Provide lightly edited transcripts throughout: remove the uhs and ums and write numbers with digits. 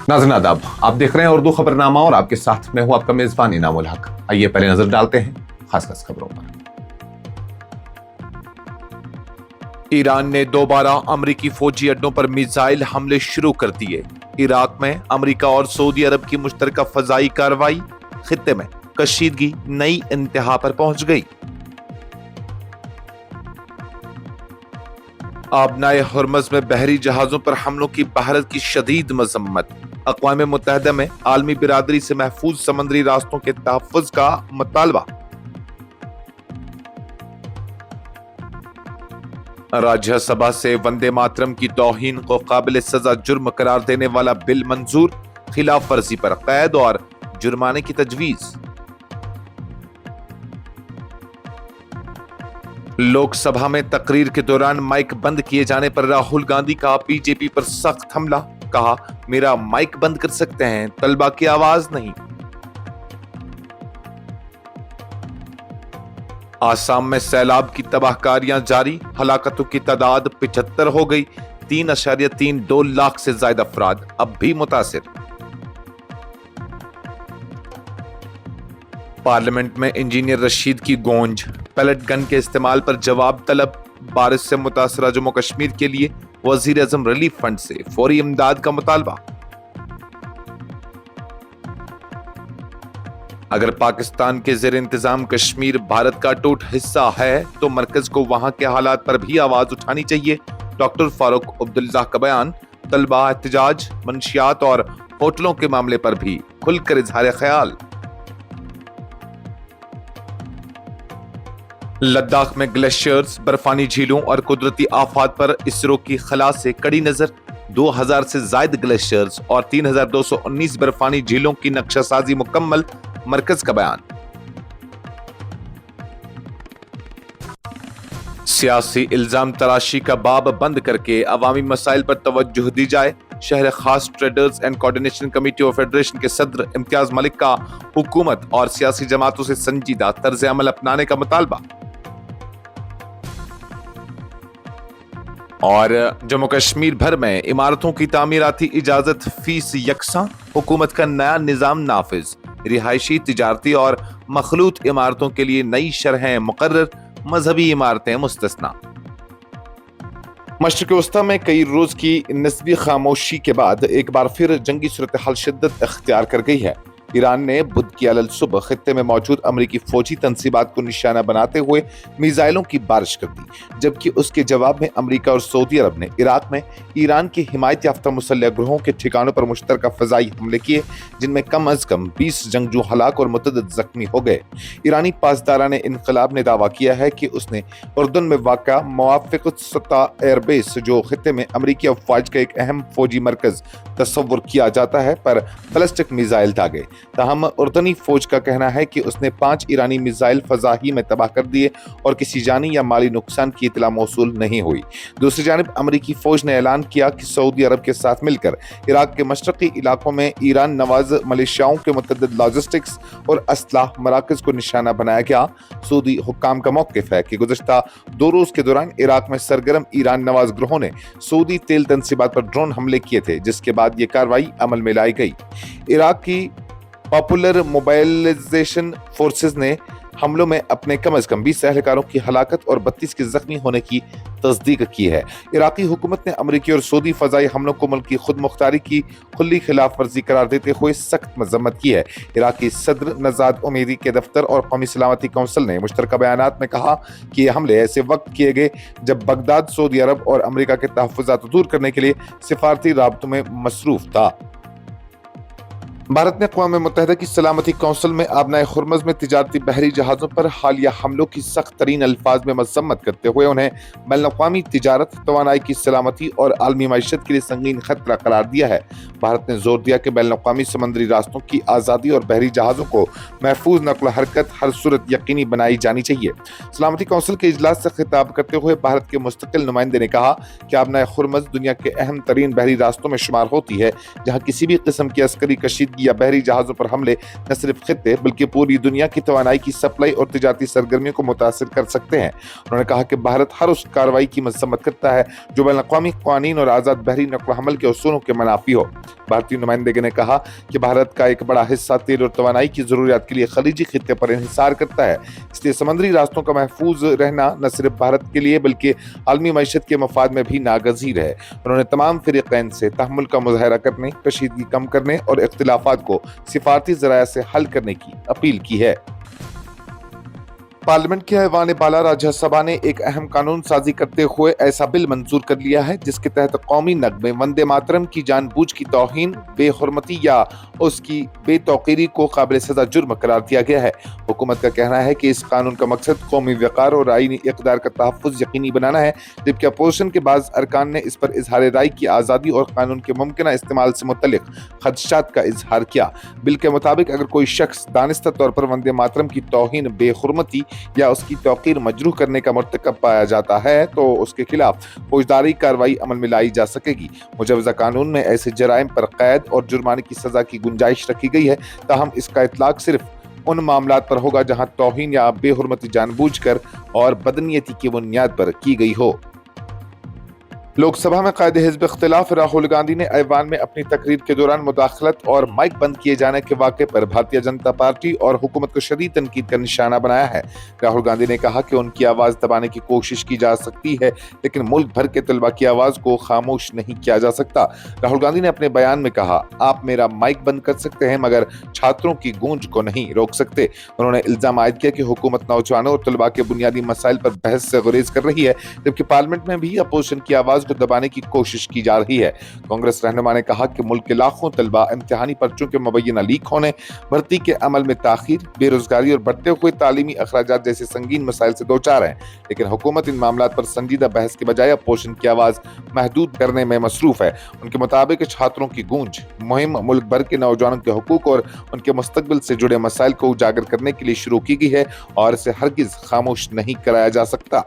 नाज़रीन आदाब, आप देख रहे हैं उर्दू खबरनामा और आपके साथ मैं हूं आपका मेजबान इनामुल हक। आइए पहले नजर डालते हैं खास खबरों पर। ईरान ने दोबारा अमेरिकी फौजी अड्डों पर मिसाइल हमले शुरू कर दिए। इराक में अमेरिका और सऊदी अरब की मुश्तरका फजाई कार्रवाई, खित्ते में कशीदगी नई इंतहा पर पहुंच गई। आबनाए हुर्मुज़ में बहरी जहाजों पर हमलों की भारत की शदीद मजम्मत। अक़वाम मुत्तहिदा में आलमी बिरादरी से महफूज समंदरी रास्तों के तहफ़्फ़ुज़ का मुतालबा। राज्यसभा से वंदे मातरम की तौहीन को काबिल सजा जुर्म करार देने वाला बिल मंजूर, खिलाफ वर्जी पर कैद और जुर्माने की तजवीज। लोकसभा में तकरीर के दौरान माइक बंद किए जाने पर राहुल गांधी का बीजेपी पर सख्त हमला। कहा, मेरा माइक बंद कर सकते हैं, तलबा की आवाज नहीं। आसाम में सैलाब की तबाहकारियां जारी, हलाकतों की तादाद 75 हो गई। 3.32 लाख से ज्यादा अफराद अब भी मुतासिर। पार्लियामेंट में इंजीनियर रशीद की गूंज, पैलेट गन के इस्तेमाल पर जवाब तलब। बारिश से मुतासरा जम्मू कश्मीर के लिए वजीर आज़म रिलीफ फंड से फौरी इमदाद का मुतालबा। अगर पाकिस्तान के ज़ेर इंतजाम कश्मीर भारत का अटूट हिस्सा है तो मरकज को वहां के हालात पर भी आवाज उठानी चाहिए। डॉक्टर फारूक अब्दुल्लाह का बयान। तलबा, एहतजाज, मंशियात और होटलों के मामले पर भी खुलकर इजहार ख्याल। लद्दाख में ग्लेशियर्स, बर्फानी झीलों और कुदरती आफात पर इसरो की खला से कड़ी नजर। 2000 से जायद ग्लेशियर्स और 3219 बर्फानी झीलों की नक्शासाजी मुकम्मल, मरकज का बयान। सियासी इल्जाम तराशी का बाब बंद करके अवामी मसाइल पर तवज्जो दी जाए। शहर खास traders and coordination committee of federation के सदर इम्तियाज मलिक का हुकूमत और सियासी जमातों से संजीदा तर्ज अमल अपनाने का मुतालबा। और जम्मू कश्मीर भर में इमारतों की तामीराती इजाजत फीस यकसा, हुकूमत का नया निजाम नाफिज। रिहायशी, तिजारती और मखलूत इमारतों के लिए नई शरहें मुकर्रर, मजहबी इमारतें मुस्तस्ना। मशरिक़ वस्ता में कई रोज की निस्बी खामोशी के बाद एक बार फिर जंगी सूरत हाल शिद्दत इख्तियार कर गई है। ईरान ने बुध की अलल सुबह खित्ते में मौजूद अमरीकी फौजी तंसीबात को निशाना बनाते हुए मिसाइलों की बारिश कर दी, जबकि उसके जवाब में अमरीका और सऊदी अरब ने इराक में ईरान के हिमायत याफ्ता मुसल्लह ग्रोहों के ठिकानों पर मुश्तरका फजाई हमले किए, जिनमें कम अज कम 20 जंगजू हलाक और मुतअद्दिद जख्मी हो गए। ईरानी पासदारान इनकलाब ने दावा किया है कि उसने उर्दन में वाक़ा मुवाफ़िक़ुत-सत्ता एयरबेस, जो खित्ते में अमरीकी अफवाज का एक अहम फौजी मरकज तस्वुर किया जाता है, पर बैलिस्टिक मिसाइल दागे। ताहम उर्दनी फौज का कहना है कि उसने 5 ईरानी मिसाइल फजा ही में तबाह कर दिए और किसी जानी या माली नुकसान की इतला मौसूल नहीं हुई। दूसरी जानिब अमरीकी फौज ने ऐलान किया कि सऊदी अरब के साथ मिलकर इराक के मशरकी इलाकों में ईरान नवाज मलेशियाओं के मुतअद्दिद लॉजिस्टिक्स और असलाह मराकज को निशाना बनाया गया। सऊदी हुक्काम का मौक़िफ़ है कि गुज़श्ता 2 रोज के दौरान इराक में सरगर्म ईरान नवाज ग्रोहों ने सऊदी तेल तंसीबात पर ड्रोन हमले किए थे, जिसके बाद ये कार्रवाई अमल में लाई गई। इराक की पॉपुलर मोबाइलाइजेशन फोर्सेस ने हमलों में अपने कम अज कम 20 एहलकारों की हलाकत और 32 के जख्मी होने की तस्दीक की है। इराकी हुकूमत ने अमरीकी और सऊदी फजाई हमलों को मुल्क की खुद मुख्तारी की खुली खिलाफ वर्जी करार देते हुए सख्त मजम्मत की है। इराकी सदर नजाद उमेदी के दफ्तर और कौमी सलामती कौंसिल ने मुश्तरका बयानात में कहा कि ये हमले ऐसे वक्त किए गए जब बगदाद सऊदी अरब और अमरीका के तहफ़्फ़ुज़ात दूर करने के लिए सिफारती राबतों में मसरूफ था। भारत ने अक़वाम मुत्तहिदा की सलामती कौंसिल में आबनाए हुर्मुज़ में तिजारती बहरी जहाज़ों पर हालिया हमलों की सख्त तरीन अल्फाज में मज़म्मत करते हुए उन्हें बैनुल-अक़वामी तिजारत, तवानाई की सलामती और आलमी मईशत के लिए संगीन खतरा करार दिया है। भारत ने जोर दिया कि बैनुल-अक़वामी समंदरी रास्तों की आज़ादी और बहरी जहाज़ों को महफूज नक़्ल हरकत हर सूरत यकीनी बनाई जानी चाहिए। सलामती कौंसिल के इजलास से खिताब करते हुए भारत के मुस्तकिल नुमाइंदे ने कहा कि आबनाए हुर्मुज़ दुनिया के अहम तरीन बहरी रास्तों में शुमार होती है, जहाँ किसी भी किस्म की अस्करी कशीदगी या बहरी जहाजों पर हमले न सिर्फ खित्ते बल्कि पूरी दुनिया की तवानाई की सप्लाई और तिजारती सरगर्मियों को मुतासिर कर सकते हैं। उन्होंने कहा कि भारत हर उस कार्रवाई की मजम्मत करता है जो बैनुल-अक़वामी कानून और आज़ाद बहरी नक़्ल हमल के उसूलों के मुनाफी हो। भारतीय नुमाइंदगी ने कहा कि भारत का एक बड़ा हिस्सा तेल और तवानाई की जरूरियात के लिए खलीजी खित्ते पर इंहिसार करता है, इसलिए समुद्री रास्तों का महफूज रहना न सिर्फ भारत के लिए बल्कि आलमी मईशत के मफाद में भी नागज़ीर है। उन्होंने तमाम फ़रीक़ैन से तहम्मुल का मुज़ाहरा करने, कशीदगी कम करने और इख्तिलाफ़ात को सिफारती ज़राया से हल करने की अपील की है। पार्लियामेंट के ऐवान बाला राज्यसभा ने एक अहम कानून साजी करते हुए ऐसा बिल मंजूर कर लिया है जिसके तहत कौमी नगमे वंदे मातरम की जानबूझ की तौहीन, बेहुरमती या उसकी बेतौकीरी को काबिल सजा जुर्म करार दिया गया है। हुकूमत का कहना है कि इस कानून का मकसद कौमी वक़ार और आईनी इक़दार का तहफ़्फ़ुज़ यकीनी बनाना है, जबकि अपोजिशन के बाज़ अरकान ने इस पर इजहार राय की आज़ादी और कानून के मुमकिना इस्तेमाल से मुतल्लिक़ खदशात का इजहार किया। बिल के मुताबिक अगर कोई शख्स दानिस्ता तौर पर वंदे मातरम की तौहीन, बेहुरमती या उसकी तौक़ीर मजरूह करने का मुर्तकब पाया जाता है तो उसके खिलाफ फौजदारी कार्रवाई अमल में लाई जा सकेगी। मुजवज़ा कानून में ऐसे जराइम पर कैद और जुर्माने की सज़ा की गुंजाइश रखी गई है, ताहम इसका इतलाक सिर्फ उन मामलात पर होगा जहां तौहीन या बेहुरमती जानबूझकर और बदनीयती की बुनियाद पर की गई हो। लोकसभा में कायद हिज़्ब इख्तिलाफ राहुल गांधी ने ऐवान में अपनी तकरीर के दौरान मुदाखलत और माइक बंद किए जाने के वाक़े पर भारतीय जनता पार्टी और हुकूमत को शदीद तनकीद का निशाना बनाया है। राहुल गांधी ने कहा कि उनकी आवाज़ दबाने की कोशिश की जा सकती है, लेकिन मुल्क भर के तलबा की आवाज़ को खामोश नहीं किया जा सकता। राहुल गांधी ने अपने बयान में कहा, आप मेरा माइक बंद कर सकते हैं मगर छात्रों की गूंज को नहीं रोक सकते। उन्होंने इल्ज़ाम आयद किया कि हुकूमत नौजवानों और तलबा के बुनियादी मसाइल पर बहस से गुरेज कर रही है, जबकि पार्लियामेंट में भी अपोजिशन की आवाज़ को दबाने की कोशिश की जा रही है। कांग्रेस रहनुमा ने कहा कि मुल्क के लाखों तलबा इम्तिहानी पर्चों के मुबैना लीक होने, भर्ती के अमल में ताखीर, बेरोजगारी और बढ़ते हुए तालीमी अखराजात जैसे संगीन मसाइल से दो चार हैं, लेकिन हुकूमत इन मामलात पर संजीदा बहस के बजाय अपोजिशन की आवाज़ महदूद करने में मसरूफ है। उनके मुताबिक छात्रों की गूंज मुहिम मुल्क भर के नौजवानों के हुकूक और उनके मुस्तकबिल से जुड़े मसाइल को उजागर करने के लिए शुरू की गई है और इसे हरगिज खामोश नहीं कराया जा सकता।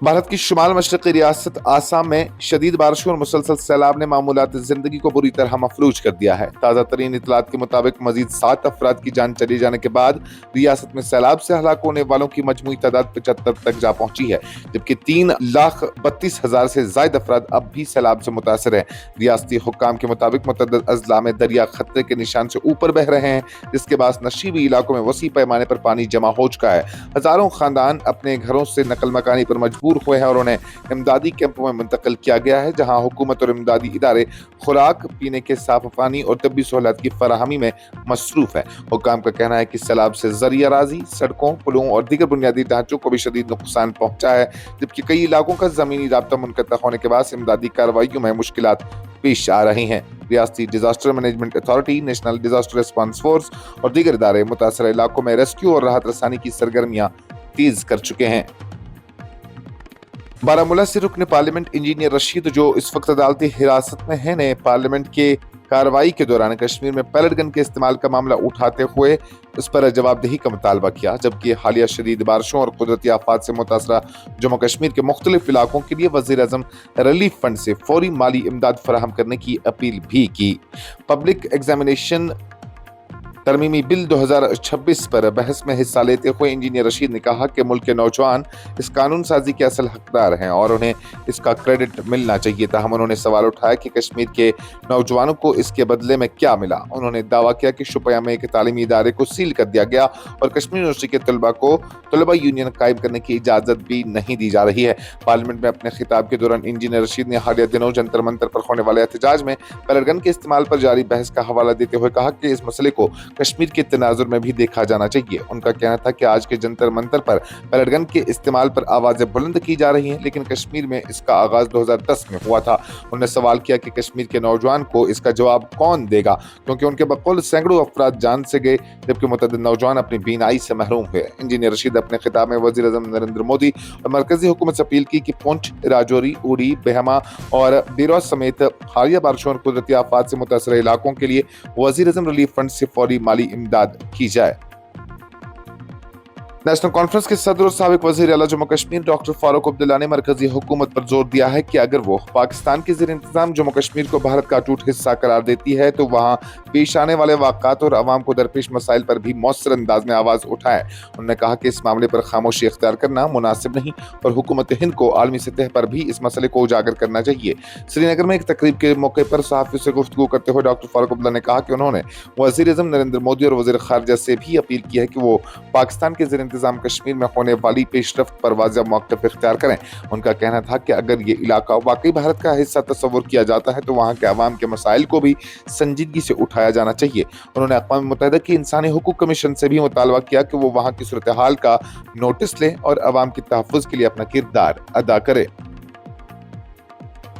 भारत की शुमाल मशरक़ी रियासत आसाम में शदीद बारिशों और मुसलसल सैलाब ने मामूलात ज़िंदगी को बुरी तरह मफलूज कर दिया है। ताज़ा तरीन इतलात के मुताबिक मजीद 7 अफराद की जान चले जाने के बाद रियासत में सैलाब से हलाक होने वालों की मजमूई तादाद 75 तक जा पहुंची है, जबकि 3,32,000 से ज़ायद अफराद अब भी सैलाब से मुतासर हैं। रियासती हुक्काम के मुताबिक मुतअद्दिद अजला में दरिया खतरे के निशान से ऊपर बह रहे हैं, जिसके बाद नशीबी इलाकों में वसी पैमाने पर पानी जमा हो चुका है। हज़ारों खानदान अपने घरों से नकल मकानी पर मजबूर हुए हैं और उन्हें इमदादी कैंपों में मुंतकिल किया गया है, जहां हुकूमत और इमदादी इदारे खुराक, पीने के साफ पानी और तब्बी सहूलत की फराहमी में मसरूफ है। हुक्काम का कहना है कि सैलाब से ज़रिया राजी, सड़कों, पुलों और दीगर बुनियादी ढांचों को भी शदीद नुकसान पहुंचा है, जबकि कई इलाकों का ज़मीनी राब्ता मुनक़ता होने के बाद इमदादी कार्रवाइयों में मुश्किलात पेश आ रही हैं। रियासती disaster management authority, national disaster response force और दीगर इदारे मुतासर इलाकों में रेस्क्यू और राहत रसानी की सरगर्मियां तेज कर चुके हैं। बारामूला से रुकने पार्लियामेंट इंजीनियर रशीद, जो इस वक्त अदालती हिरासत में है, ने पार्लियामेंट के कार्रवाई के दौरान कश्मीर में पैलेट गन के इस्तेमाल का मामला उठाते हुए उस पर जवाबदेही का मुतालबा किया, जबकि हालिया शदीद बारिशों और कुदरती आफात से मुतासरा जम्मू कश्मीर के मुख्तलिफ इलाकों के लिए वज़ीर-ए-आज़म रिलीफ फंड से फौरी माली इमदाद फराहम करने की अपील भी की। पब्लिक एग्जामिनेशन तरमीमी बिल 2026 पर बहस में हिस्सा लेते हुए इंजीनियर रशीद ने कहा कि मुल्क के नौजवान इस कानून साजी के असल हकदार हैं और उन्हें इसका क्रेडिट मिलना चाहिए। ताहम उन्होंने सवाल उठाया कि कश्मीर के नौजवानों को इसके बदले में क्या मिला। उन्होंने दावा किया कि शुपिया में एक तालीमी इदारे को सील कर दिया गया और कश्मीर यूनिवर्सिटी के तलबा को तलबा यूनियन कायम करने की इजाज़त भी नहीं दी जा रही है। पार्लियामेंट में अपने खिताब के दौरान इंजीनियर रशीद ने हालिया दिनों जंतर मंतर पर होने वाले एहतजाज में पैलेट गन के इस्तेमाल पर जारी बहस का हवाला देते हुए कहा कि इस मसले को कश्मीर के तनाजुर में भी देखा जाना चाहिए। उनका कहना था कि आज के जंतर मंतर पर पैलेट गन के इस्तेमाल पर आवाजें बुलंद की जा रही हैं, लेकिन कश्मीर में इसका आगाज 2010 में हुआ था। उन्होंने सवाल किया कि कश्मीर के नौजवान को इसका जवाब कौन देगा, क्योंकि उनके बकौल सैकड़ों अफराद जान से गए, जबकि मुतअद्दिद नौजवान अपनी बीनाई से महरूम हुए। इंजीनियर रशीद अपने खिताब में वज़ीर-ए-आज़म नरेंद्र मोदी और मरकजी हुकूमत से अपील की कि पुंछ, राजौरी, उड़ी, बेहमा और बीरवा समेत हालिया बारिशों और कुदरती आफात से मुतासर इलाकों के लिए वज़ीर-ए-आज़म रिलीफ फंड से फौरी माली इमदाद की जाए। नेशनल कॉन्फ्रेंस के सदर और साबिक वजीर आला जम्मू कश्मीर डॉक्टर फारूक अब्दुल्ला ने मरकजी हुकूमत पर जोर दिया है कि अगर वो पाकिस्तान के ज़ेर इंतजाम जम्मू कश्मीर को भारत का अटूट हिस्सा करार देती है तो वहाँ पेश आने वाले वाक़ात और अवाम को दरपेश मसाइल पर भी मौसर अंदाज में आवाज़ उठाए। उन्होंने कहा कि इस मामले पर खामोशी इख्तियार करना मुनासिब नहीं और हुकूमत हिंद को आलमी सतह पर भी इस मसले को उजागर करना चाहिए। श्रीनगर में एक तकरीब के मौके पर सहाफ़ियों से गुफ्तगू करते हुए डॉक्टर फारूक अब्दुल्ला ने कहा कि उन्होंने वज़ीर-ए-आज़म नरेंद्र मोदी और वज़ीर ख़ारिजा से भी अपील की है कि वो पाकिस्तान के ज़ेर इंतजाम कश्मीर में होने वाली पेशरफ्त पर वाज़ेह मौक़िफ़ इख्तियार करें। उनका कहना था कि अगर ये इलाका वाकई भारत का हिस्सा तस्वुर किया जाता है तो वहाँ के अवाम के मसाइल को भी संजीदगी से उठाया जाना चाहिए। उन्होंने अक़वाम मुत्तहिदा की इंसानी हुकूक कमीशन से भी मुतालबा किया कि वो वहाँ की सूरत हाल का नोटिस ले और अवाम के तहफ़्फ़ुज़ के लिए अपना किरदार अदा करे।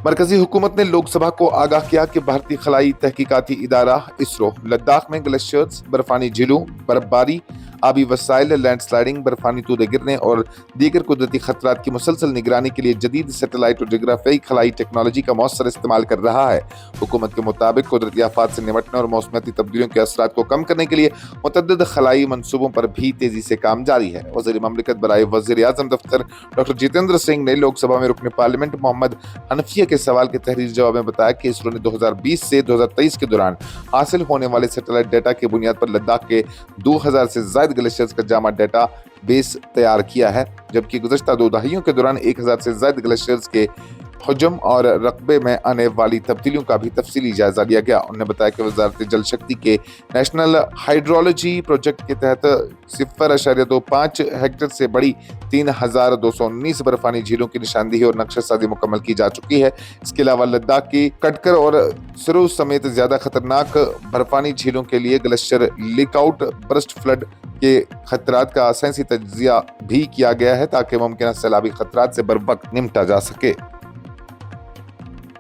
मरकजी हुकूमत ने लोकसभा को आगाह किया कि भारतीय खलाई तहकीकाती इदारा इसरो लद्दाख में ग्लेशियर्स, बर्फानी झीलों, बर्फबारी, आबी वसाइल, लैंडस्लाइडिंग, बर्फानी तूदे गिरने और दीगर कुदरती खतरात की मुसलसल निगरानी के लिए जदीद सैटेलाइट और जोग्राफियाई खलाई टेक्नोलॉजी का मौसर इस्तेमाल कर रहा है। हुकूमत के मुताबिक कुदरती आफात से निपटने और मौसमियाती तब्दीलियों के असरात को कम करने के लिए मुतअद्दिद खलाई मनसूबों पर भी तेजी से काम जारी है। वज़ीर ममलिकत बराए वज़ीर-ए-आज़म दफ्तर डॉक्टर जितेंद्र सिंह ने लोकसभा में रुकने पार्लियामेंट मोहम्मद हनफिया के सवाल के तहरीरी जवाब में बताया कि इसरो ने 2020 से 2023 के दौरान हासिल होने वाले सैटेलाइट डेटा की बुनियाद पर लद्दाख के 2000 से ज़ायद ग्लेशियर्स का जामा डेटा बेस तैयार किया है, जबकि गुज़श्ता 2 दहाइयों के दौरान 1000 से ज़ायद ग्लेशियर्स के हजम और रकबे में आने वाली तब्दीलियों का भी तफसीली जायजा लिया गया। उन्होंने बताया कि वजारत जल शक्ति के नेशनल हाइड्रोलॉजी प्रोजेक्ट के तहत 0.25 हेक्टेयर से बड़ी 3219 बर्फानी झीलों की निशानदेही और नक्शेसाजी मुकम्मल की जा चुकी है। इसके अलावा लद्दाख की कटकर और सरू समेत ज्यादा खतरनाक बर्फानी झीलों के लिए ग्लेशियर लीकआउट, बर्स्ट फ्लड के खतरात का साइंसी तज्जिया भी किया गया है ताकि मुमकिन सैलाबी खतरात से बरवक्त निपटा जा सके।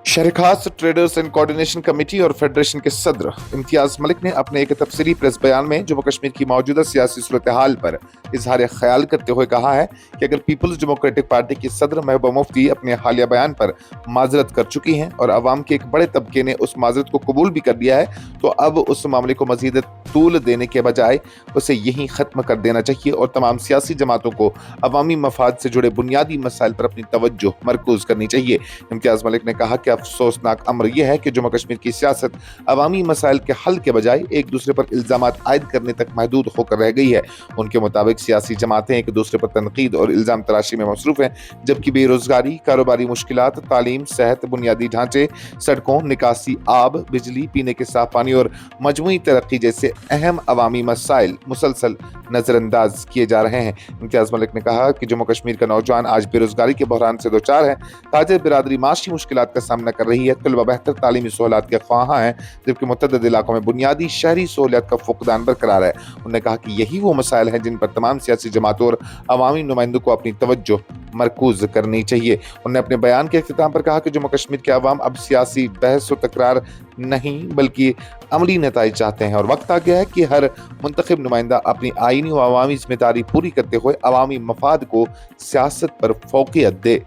शहर खास ट्रेडर्स एंड कोऑर्डिनेशन कमेटी और फेडरेशन के सदर इम्तियाज मलिक ने अपने एक तफसीली प्रेस बयान में जम्मू कश्मीर की मौजूदा सियासी सूरत हाल पर इजहार ख्याल करते हुए कहा है कि अगर पीपल्स डेमोक्रेटिक पार्टी की सदर महबूबा मुफ्ती अपने हालिया बयान पर माजरत कर चुकी हैं और अवाम के एक बड़े तबके ने उस माजरत को कबूल भी कर लिया है तो अब उस मामले को मजीद तूल देने के बजाय उसे यहीं ख़त्म कर देना चाहिए और तमाम सियासी जमातों को अवामी मफाद से जुड़े बुनियादी मसाइल पर अपनी तवज्जो मरकूज करनी चाहिए। इम्तियाज मलिक ने कहा कि अफसोसनाक अमर यह है कि जम्मू कश्मीर की सियासत अवामी मसाइल के हल के बजाय एक दूसरे पर इल्जामात आयद करने तक महदूद होकर रह गई है। उनके मुताबिक सियासी जमातें एक दूसरे पर तनकीद और इल्जाम तराशी में मसरूफ हैं, जबकि बेरोजगारी, कारोबारी मुश्किलात, तालीम, सेहत, बुनियादी ढांचे, सड़कों, निकासी, आब, बिजली, पीने के साफ पानी और मजमूई तरक्की जैसे अहम अवामी मसाइल मुसलसल नजरअंदाज किए जा रहे हैं। इम्तियाज मलिक ने कहा कि जम्मू कश्मीर का नौजवान आज बेरोजगारी के बहरान से दो चार है, ताजिर बिरादरी माशी मुश्किलात का सामना कर रही है, तलबा बेहतर तालीमी सहूलत के ख्वाहां हैं, जबकि मुतअद्दिद इलाकों में बुनियादी शहरी सहूलियत का फुकदान बरकरार है। उन्होंने कहा कि यही वो मसाइल हैं जिन पर तमाम सियासी जमातों और अवामी नुमाइंदों को अपनी तवज्जो मरकूज करनी चाहिए। उन्होंने अपने बयान के इख्तिताम पर कहा कि जम्मू कश्मीर के अवाम अब सियासी बहस और तकरार नहीं बल्कि अमली नताइज चाहते हैं और वक्त आ गया है कि हर मुंतखब नुमाइंदा अपनी आईनी और अवामी जिम्मेदारी पूरी करते हुए अवामी मफाद को सियासत पर फौकियत दे।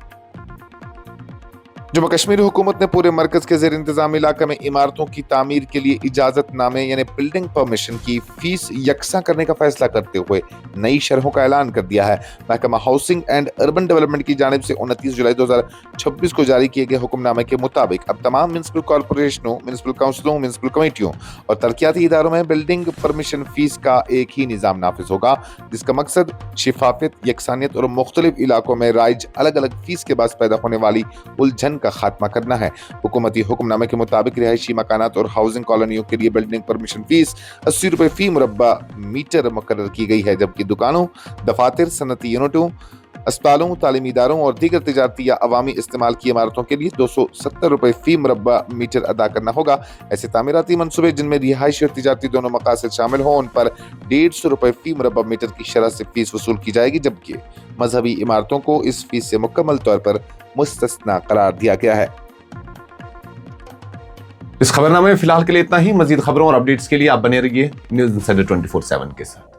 जम्मू कश्मीर हुकूमत ने पूरे मरकज के ज़ेर इंतजाम इलाके में इमारतों की तामीर के लिए इजाजतनामे यानी बिल्डिंग परमिशन की फीस यकसा करने का फैसला करते हुए नई शरहों का ऐलान कर दिया है। महकमा हाउसिंग एंड अर्बन डेवलपमेंट की जानिब से 29 जुलाई 2026 को जारी किए गए हुक्मनामे के मुताबिक अब तमाम म्युनिसिपल कॉरपोरेशनों, म्युनिसिपल काउंसिलों, म्युनिसिपल कमेटियों और तरक्याती इदारों में बिल्डिंग परमिशन फीस का एक ही निज़ाम नाफिज होगा, जिसका मकसद शिफाफियत, यकसानियत और मुख्तलिफ इलाकों में राइज अलग अलग फीस के बायस पैदा होने वाली उलझन का खात्मा करना है। हुकूमती हुक्मनामे के मुताबिक रिहायशी मकानात और हाउसिंग कॉलोनियों के लिए बिल्डिंग परमिशन फीस 80 रुपए फी मुरब्बा मीटर मुकर्रर की गई है, जबकि दुकानों, दफातर, सनती यूनिटों, अस्पतालों, तालीमी इदारों और दीगर तिजारती या अवामी इस्तेमाल की इमारतों के लिए 270 रुपए फी मुरब्बा मीटर अदा करना होगा। ऐसे तामीराती मनसूबे जिनमें रिहायशी और तिजारती दोनों मकासद शामिल हों उन पर 150 रुपए फी मुरब्बा मीटर की शरह से फीस वसूल की जाएगी, जबकि मजहबी इमारतों को इस फीस से मुकम्मल तौर पर मुस्तस्ना करार दिया गया है। इस खबरनामे में फिलहाल के लिए इतना ही। मजीद खबरों और अपडेट्स के लिए आप बने रहिए न्यूज़ इंसाइडर 24/7 के साथ।